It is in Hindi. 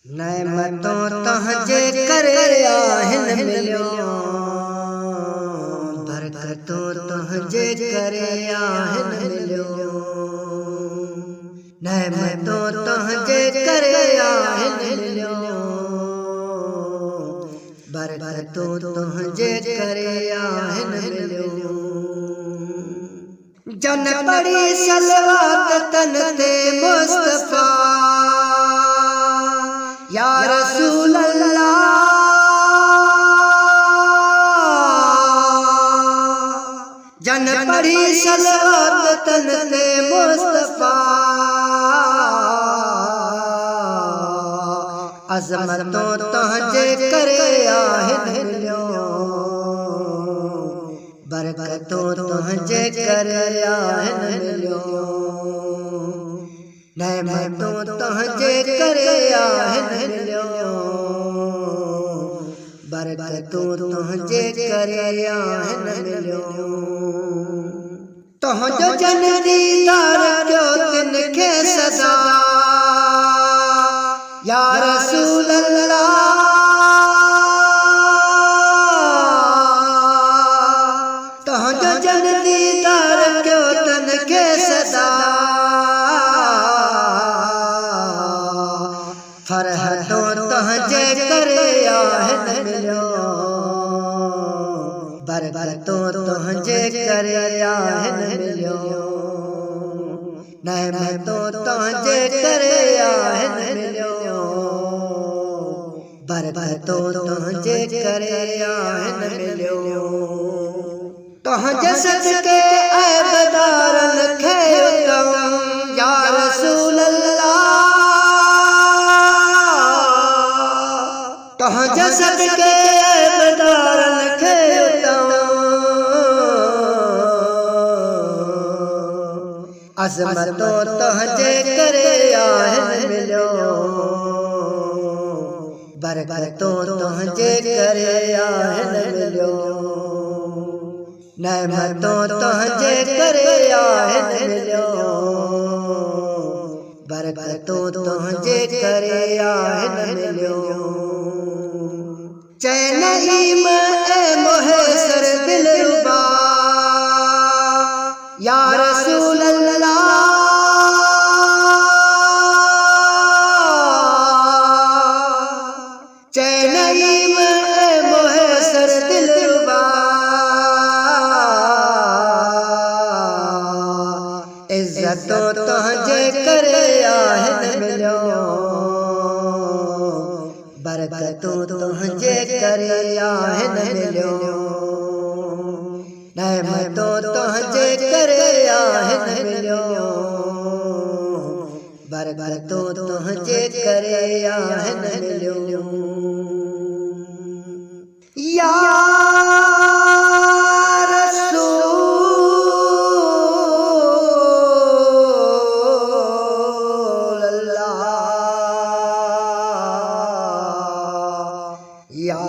नेमतों तहजे करे आहिन मिलियो, बरकतों तहजे करे आहिन मिलियो। नेमतों तहजे करे आहिन मिलियो, बरकतों तहजे करे आहिन मिलियो। जन पड़ी सलवात तन ते मुस्तफा या रसूल अल्लाह, जन पड़ी सलवात तन ते मुस्तफा। अज़मतों तहजे करे आहिन मिलियो, बरकतों तहजे करे आहिन मिलियो। नेमतों तहजे करे आहिन मिलियो, बरकतों तहजे करे आहिन मिलियो। तहजो जन दीदार क्यो तिनखे सदा या रसूल अल्लाह, तहजो जन दीदार क्यो तिनखे सदा। फरहतों तहजे करे आहिन मिलियो, बरकतों तहजे करे आहिन मिलियो। नेमतों तहजे करे आहिन मिलियो, बरकतों तहजे करे आहिन मिलियो। तहजे सदके ऐबदारन खे उतम या रसूल अल्लाह, तहजे सदके ऐबदारन खे उतम। अज़मतों तहजे करे आहिन मिलियो, बरकतों तहजे करे आहिन मिलियो। नेमतों तहजे करे आहिन मिलियो, बरकतों तहजे करे आहिन मिलियो। चैन ईमान ए मुहसर दिलरुबा या रसूल अल्लाह, चैन ईमान ए मुहसर दिलरुबा। इज्जतों तहजे करे आहिन मिलियो, बरकतों तहजे करे आहिन मिलियो। नेमतों तहजे करे आहिन मिलियो, बरकतों तहजे करे आहिन मिलियो। या रसूल अल्लाह, या